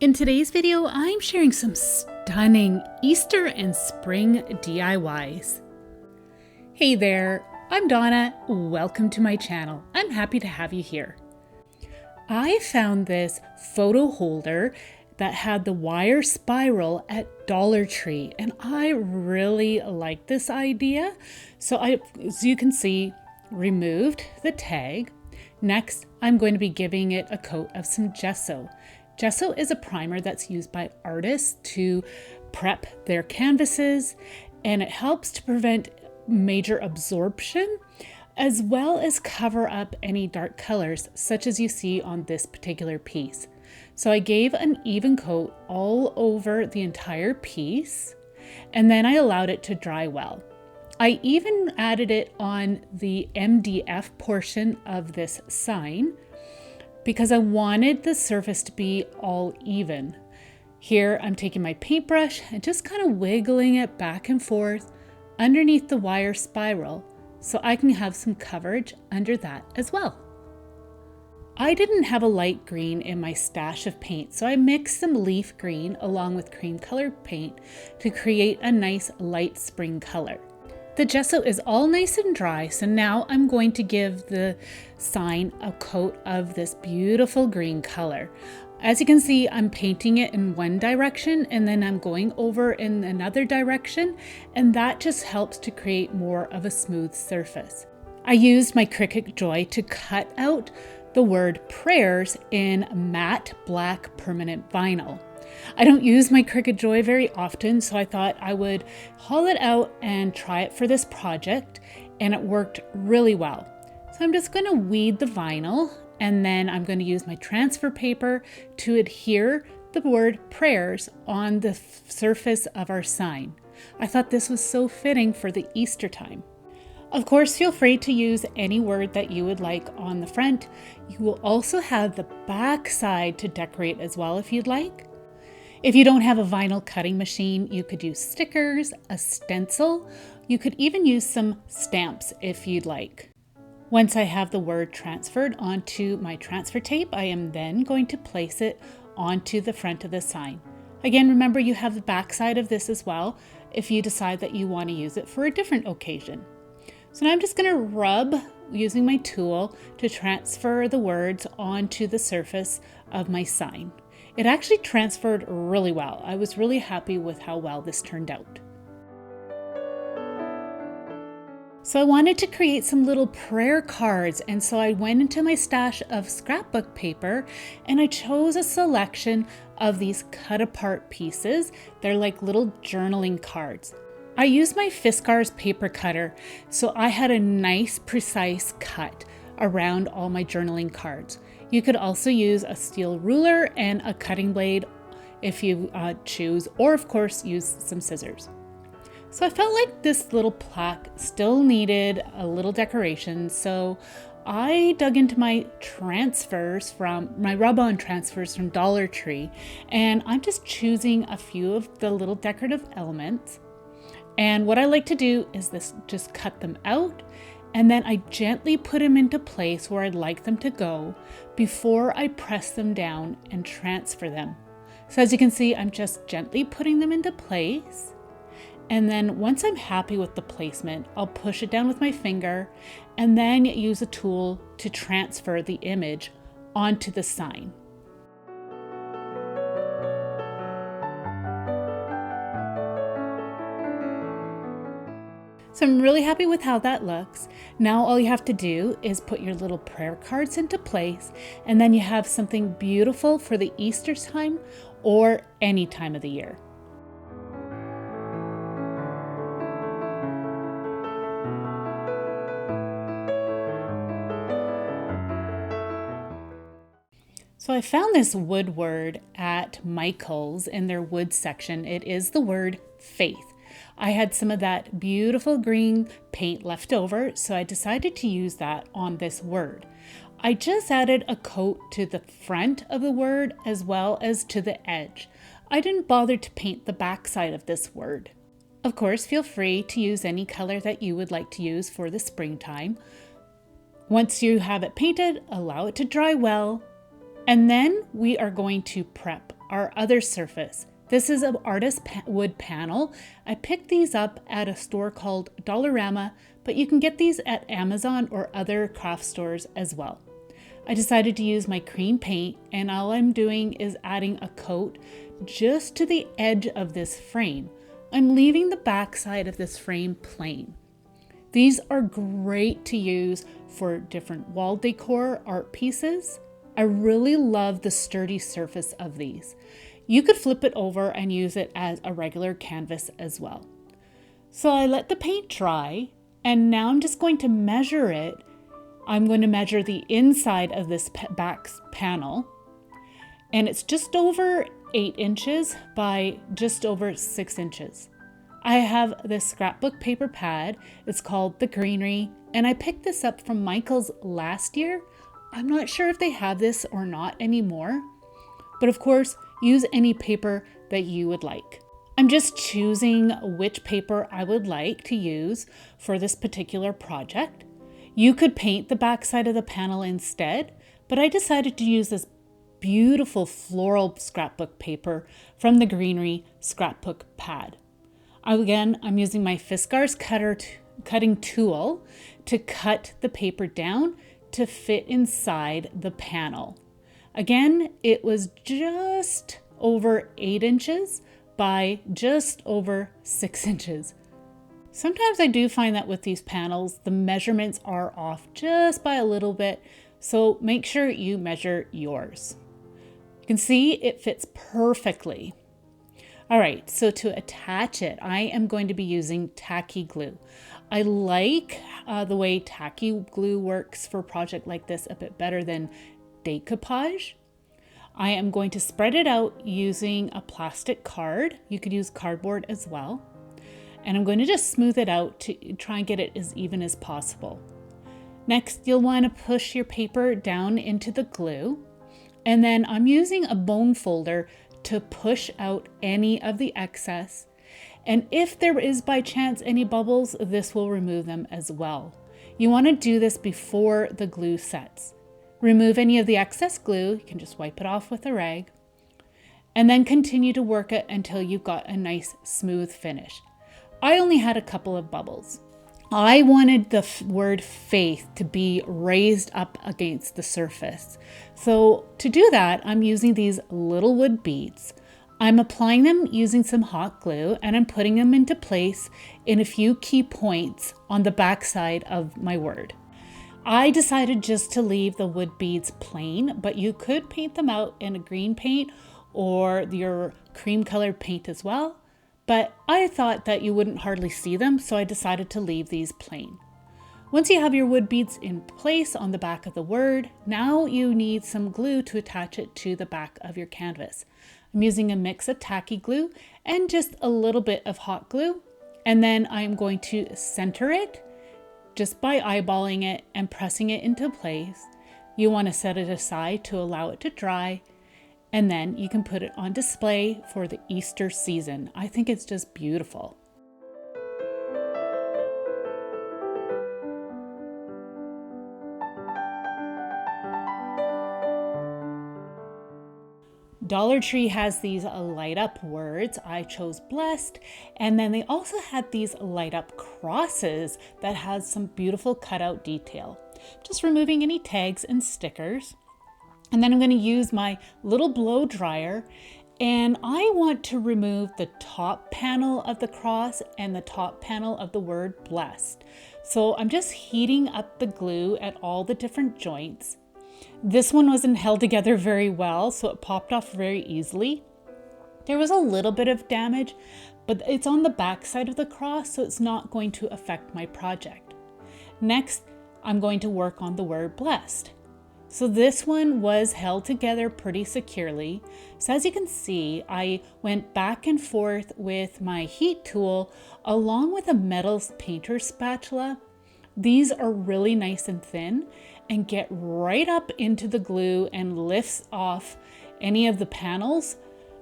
In today's video, I'm sharing some stunning Easter and spring DIYs. Hey there, I'm Donna. Welcome to my channel. I'm happy to have you here. I found this photo holder that had the wire spiral at Dollar Tree, and I really like this idea. So as you can see, removed the tag. Next, I'm going to be giving it a coat of some gesso. Gesso is a primer that's used by artists to prep their canvases, and it helps to prevent major absorption as well as cover up any dark colors such as you see on this particular piece. So I gave an even coat all over the entire piece, and then I allowed it to dry well. I even added it on the MDF portion of this sign because I wanted the surface to be all even. Here I'm taking my paintbrush and just kind of wiggling it back and forth underneath the wire spiral so I can have some coverage under that as well. I didn't have a light green in my stash of paint, so I mixed some leaf green along with cream colored paint to create a nice light spring color. The gesso is all nice and dry, so now I'm going to give the sign a coat of this beautiful green color. As you can see, I'm painting it in one direction and then I'm going over in another direction, and that just helps to create more of a smooth surface. I used my Cricut Joy to cut out the word prayers in matte black permanent vinyl. I don't use my Cricut Joy very often, so I thought I would haul it out and try it for this project, and it worked really well. So I'm just going to weed the vinyl, and then I'm going to use my transfer paper to adhere the word prayers on the surface of our sign. I thought this was so fitting for the Easter time. Of course, feel free to use any word that you would like on the front. You will also have the back side to decorate as well if you'd like. If you don't have a vinyl cutting machine, you could use stickers, a stencil. You could even use some stamps if you'd like. Once I have the word transferred onto my transfer tape, I am then going to place it onto the front of the sign. Again, remember you have the back side of this as well if you decide that you want to use it for a different occasion. So now I'm just going to rub using my tool to transfer the words onto the surface of my sign. It actually transferred really well. I was really happy with how well this turned out. So I wanted to create some little prayer cards, and so I went into my stash of scrapbook paper and I chose a selection of these cut apart pieces. They're like little journaling cards. I used my Fiskars paper cutter, so I had a nice precise cut around all my journaling cards. You could also use a steel ruler and a cutting blade if you choose, or of course use some scissors. So I felt like this little plaque still needed a little decoration, so I dug into my transfers from my rub-on transfers from Dollar Tree, and I'm just choosing a few of the little decorative elements. And what I like to do is just cut them out, and then I gently put them into place where I'd like them to go before I press them down and transfer them. So as you can see, I'm just gently putting them into place. And then once I'm happy with the placement, I'll push it down with my finger and then use a tool to transfer the image onto the sign. So I'm really happy with how that looks. Now all you have to do is put your little prayer cards into place, and then you have something beautiful for the Easter time or any time of the year. So I found this wood word at Michael's in their wood section. It is the word faith. I had some of that beautiful green paint left over, so I decided to use that on this word. I just added a coat to the front of the word as well as to the edge. I didn't bother to paint the back side of this word. Of course, feel free to use any color that you would like to use for the springtime. Once you have it painted, allow it to dry well, and then we are going to prep our other surface. This is an artist wood panel. I picked these up at a store called Dollarama, but you can get these at Amazon or other craft stores as well. I decided to use my cream paint, and all I'm doing is adding a coat just to the edge of this frame. I'm leaving the back side of this frame plain. These are great to use for different wall decor art pieces. I really love the sturdy surface of these. You could flip it over and use it as a regular canvas as well. So I let the paint dry, and now I'm just going to measure it. I'm going to measure the inside of this back panel, and it's just over 8 inches by just over 6 inches. I have this scrapbook paper pad. It's called the Greenery, and I picked this up from Michael's last year. I'm not sure if they have this or not anymore, but of course, use any paper that you would like. I'm just choosing which paper I would like to use for this particular project. You could paint the back side of the panel instead, but I decided to use this beautiful floral scrapbook paper from the Greenery scrapbook pad. Again, I'm using my Fiskars cutting tool to cut the paper down to fit inside the panel. Again, it was just over 8 inches by just over 6 inches. Sometimes I do find that with these panels, the measurements are off just by a little bit, so make sure you measure yours. You can see it fits perfectly. All right, so to attach it, I am going to be using tacky glue. I like the way tacky glue works for a project like this a bit better than decoupage. I am going to spread it out using a plastic card. You could use cardboard as well. And I'm going to just smooth it out to try and get it as even as possible. Next, you'll want to push your paper down into the glue. And then I'm using a bone folder to push out any of the excess. And if there is by chance any bubbles, this will remove them as well. You want to do this before the glue sets. Remove any of the excess glue. You can just wipe it off with a rag. And then continue to work it until you've got a nice smooth finish. I only had a couple of bubbles. I wanted the word faith to be raised up against the surface. So to do that, I'm using these little wood beads. I'm applying them using some hot glue, and I'm putting them into place in a few key points on the back side of my word. I decided just to leave the wood beads plain, but you could paint them out in a green paint or your cream colored paint as well. But I thought that you wouldn't hardly see them, so I decided to leave these plain. Once you have your wood beads in place on the back of the word, now you need some glue to attach it to the back of your canvas. I'm using a mix of tacky glue and just a little bit of hot glue. And then I'm going to center it just by eyeballing it and pressing it into place. You want to set it aside to allow it to dry. And then you can put it on display for the Easter season. I think it's just beautiful. Dollar Tree has these light up words. I chose blessed. And then they also had these light up crosses that has some beautiful cutout detail. Just removing any tags and stickers. And then I'm going to use my little blow dryer, and I want to remove the top panel of the cross and the top panel of the word blessed. So I'm just heating up the glue at all the different joints. This one wasn't held together very well, so it popped off very easily. There was a little bit of damage, but it's on the back side of the cross, so it's not going to affect my project. Next, I'm going to work on the word blessed. So this one was held together pretty securely. So as you can see, I went back and forth with my heat tool along with a metal painter spatula. These are really nice and thin and get right up into the glue and lifts off any of the panels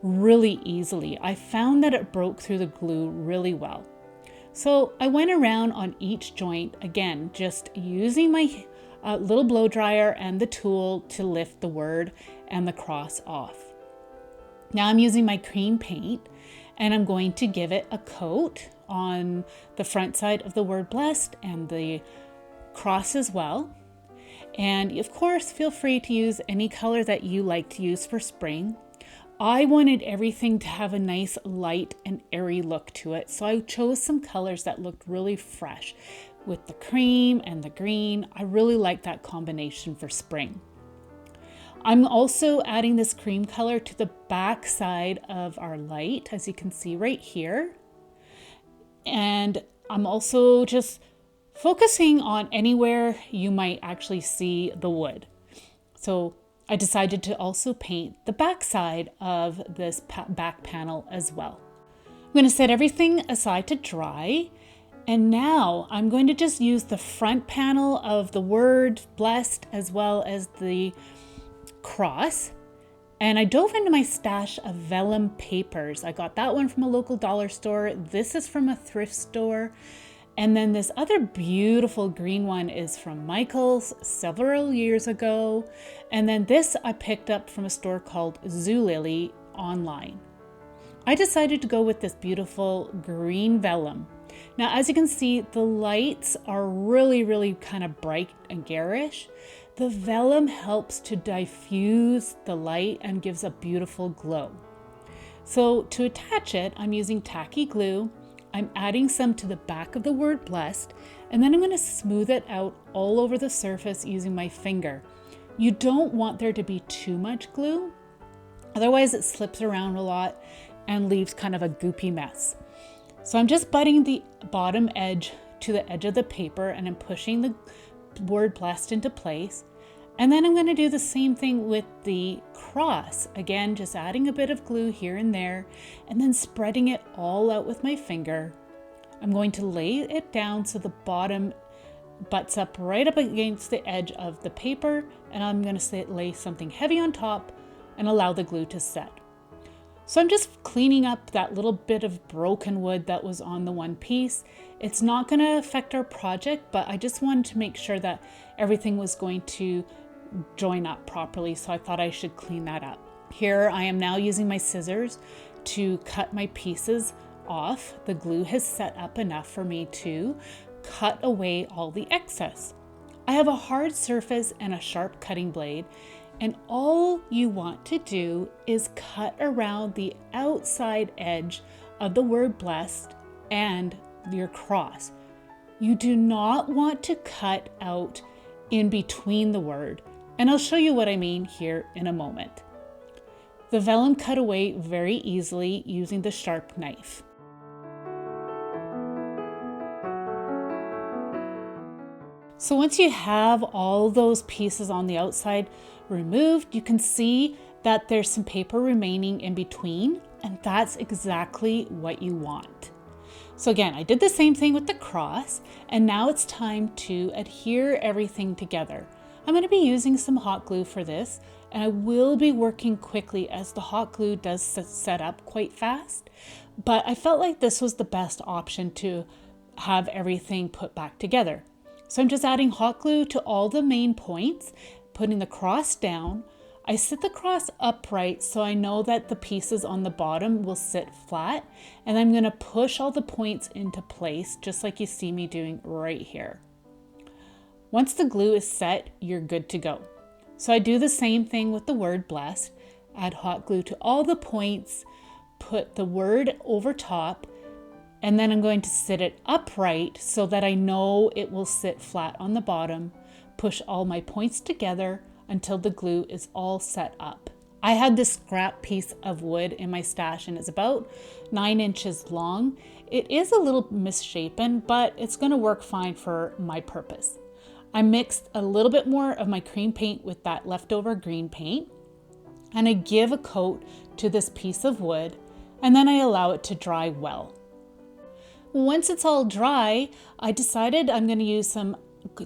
really easily. I found that it broke through the glue really well. So I went around on each joint again, just using my little blow dryer and the tool to lift the word and the cross off. Now I'm using my cream paint and I'm going to give it a coat on the front side of the word blessed and the cross as well. And of course, feel free to use any color that you like to use for spring. I wanted everything to have a nice light and airy look to it, so I chose some colors that looked really fresh with the cream and the green. I really like that combination for spring. I'm also adding this cream color to the back side of our light, as you can see right here. And I'm also just focusing on anywhere you might actually see the wood. So I decided to also paint the back side of this back panel as well. I'm going to set everything aside to dry. And now I'm going to just use the front panel of the word blessed as well as the cross. And I dove into my stash of vellum papers. I got that one from a local dollar store. This is from a thrift store. And then this other beautiful green one is from Michael's several years ago. And then this I picked up from a store called Zulily online. I decided to go with this beautiful green vellum. Now, as you can see, the lights are really kind of bright and garish. The vellum helps to diffuse the light and gives a beautiful glow. So to attach it, I'm using tacky glue. I'm adding some to the back of the word blessed, and then I'm going to smooth it out all over the surface using my finger. You don't want there to be too much glue, otherwise it slips around a lot and leaves kind of a goopy mess. So I'm just butting the bottom edge to the edge of the paper and I'm pushing the word blessed into place. And then I'm going to do the same thing with the cross. Again, just adding a bit of glue here and there, and then spreading it all out with my finger. I'm going to lay it down so the bottom butts up right up against the edge of the paper, and I'm going to lay something heavy on top and allow the glue to set. So I'm just cleaning up that little bit of broken wood that was on the one piece. It's not going to affect our project, but I just wanted to make sure that everything was going to join up properly, so I thought I should clean that up. Here I am now using my scissors to cut my pieces off. The glue has set up enough for me to cut away all the excess. I have a hard surface and a sharp cutting blade, and all you want to do is cut around the outside edge of the word blessed and your cross. You do not want to cut out in between the word, and I'll show you what I mean here in a moment. The vellum cut away very easily using the sharp knife. So once you have all those pieces on the outside removed, you can see that there's some paper remaining in between, and that's exactly what you want. So again, I did the same thing with the cross, and now it's time to adhere everything together. I'm going to be using some hot glue for this, and I will be working quickly as the hot glue does set up quite fast, but I felt like this was the best option to have everything put back together. So I'm just adding hot glue to all the main points, putting the cross down. I sit the cross upright so I know that the pieces on the bottom will sit flat, and I'm going to push all the points into place just like you see me doing right here. Once the glue is set, you're good to go. So I do the same thing with the word blessed. Add hot glue to all the points, put the word over top, and then I'm going to sit it upright so that I know it will sit flat on the bottom. Push all my points together until the glue is all set up. I had this scrap piece of wood in my stash and it's about 9 inches long. It is a little misshapen, but it's going to work fine for my purpose. I mixed a little bit more of my cream paint with that leftover green paint, and I give a coat to this piece of wood, and then I allow it to dry well. Once it's all dry, I decided I'm going to use some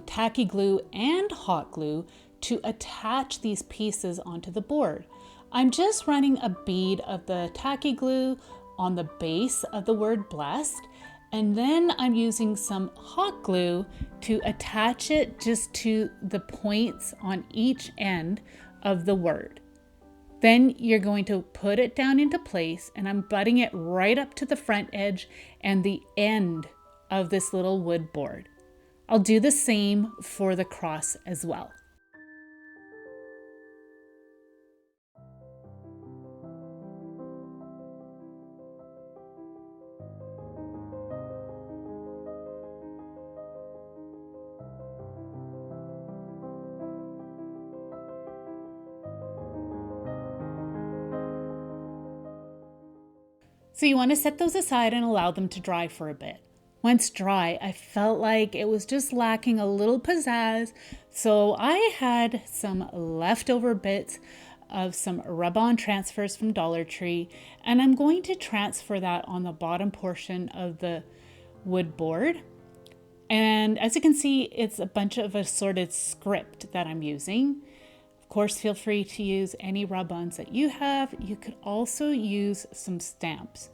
tacky glue and hot glue to attach these pieces onto the board. I'm just running a bead of the tacky glue on the base of the word blessed, and then I'm using some hot glue to attach it just to the points on each end of the word. Then you're going to put it down into place, and I'm butting it right up to the front edge and the end of this little wood board. I'll do the same for the cross as well. So you want to set those aside and allow them to dry for a bit. Once dry, I felt like it was just lacking a little pizzazz, so I had some leftover bits of some rub-on transfers from Dollar Tree, and I'm going to transfer that on the bottom portion of the wood board. And as you can see, it's a bunch of assorted script that I'm using. Of course, feel free to use any rub-ons that you have. You could also use some stamps.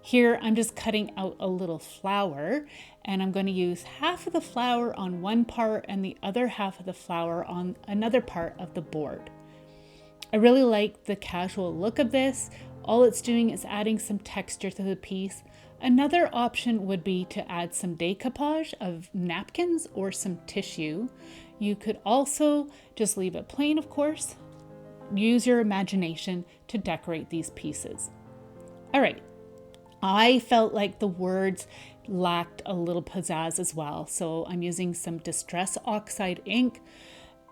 Here, I'm just cutting out a little flower, and I'm going to use half of the flower on one part and the other half of the flower on another part of the board. I really like the casual look of this. All it's doing is adding some texture to the piece. Another option would be to add some decoupage of napkins or some tissue. You could also just leave it plain, of course. Use your imagination to decorate these pieces. All right, I felt like the words lacked a little pizzazz as well, so I'm using some Distress Oxide ink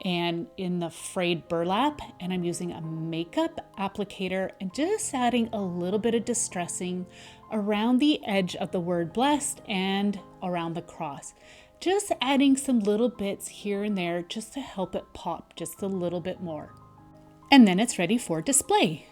and in the frayed burlap, and I'm using a makeup applicator and just adding a little bit of distressing around the edge of the word blessed and around the cross. Just adding some little bits here and there just to help it pop just a little bit more. And then it's ready for display.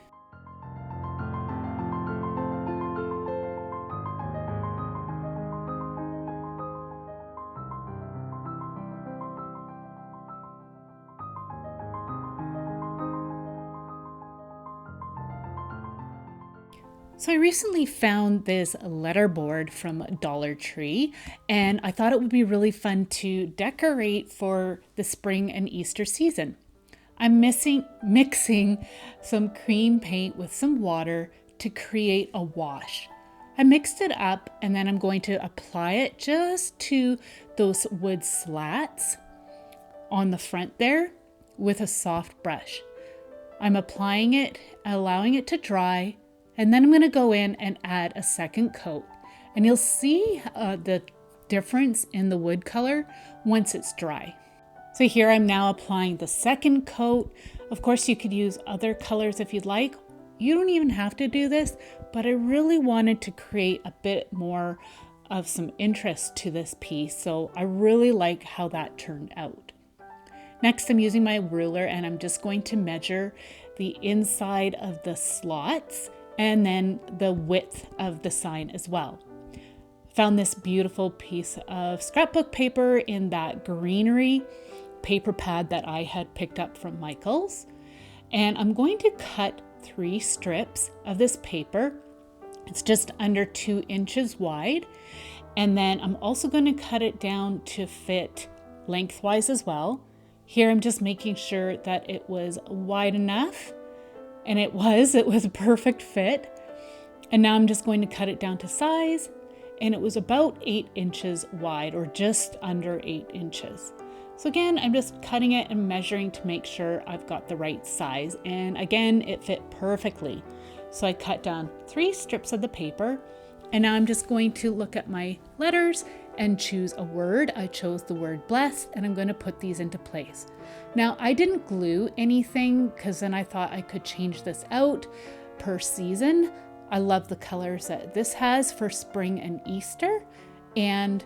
So I recently found this letter board from Dollar Tree, and I thought it would be really fun to decorate for the spring and Easter season. I'm mixing some cream paint with some water to create a wash. I mixed it up, and then I'm going to apply it just to those wood slats on the front there with a soft brush. I'm applying it, allowing it to dry, and then I'm going to go in and add a second coat. And you'll see the difference in the wood color once it's dry. So here I'm now applying the second coat. Of course, you could use other colors if you'd like. You don't even have to do this, but I really wanted to create a bit more of some interest to this piece. So I really like how that turned out. Next, I'm using my ruler and I'm just going to measure the inside of the slots and then the width of the sign as well. Found this beautiful piece of scrapbook paper in that greenery paper pad that I had picked up from Michael's. And I'm going to cut 3 strips of this paper. It's just under 2 inches wide. And then I'm also going to cut it down to fit lengthwise as well. Here I'm just making sure that it was wide enough. And it was a perfect fit. And now I'm just going to cut it down to size. And it was about 8 inches wide, or just under 8 inches. So again, I'm just cutting it and measuring to make sure I've got the right size. And again, it fit perfectly. So I cut down 3 strips of the paper. And now I'm just going to look at my letters and choose a word. I chose the word blessed, and I'm going to put these into place. Now, I didn't glue anything because then I thought I could change this out per season. I love the colors that this has for spring and Easter. And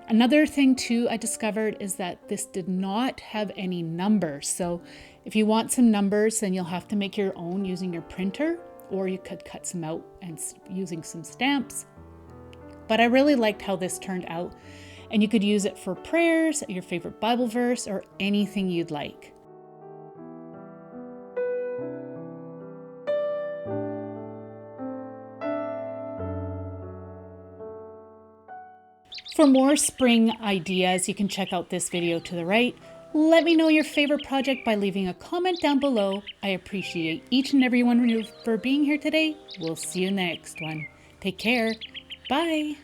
another thing too I discovered is that this did not have any numbers. So if you want some numbers, then you'll have to make your own using your printer, or you could cut some out and using some stamps. But I really liked how this turned out, and you could use it for prayers, your favorite Bible verse, or anything you'd like. For more spring ideas, you can check out this video to the right. Let me know your favorite project by leaving a comment down below. I appreciate each and every one of you for being here today. We'll see you next one. Take care. Bye.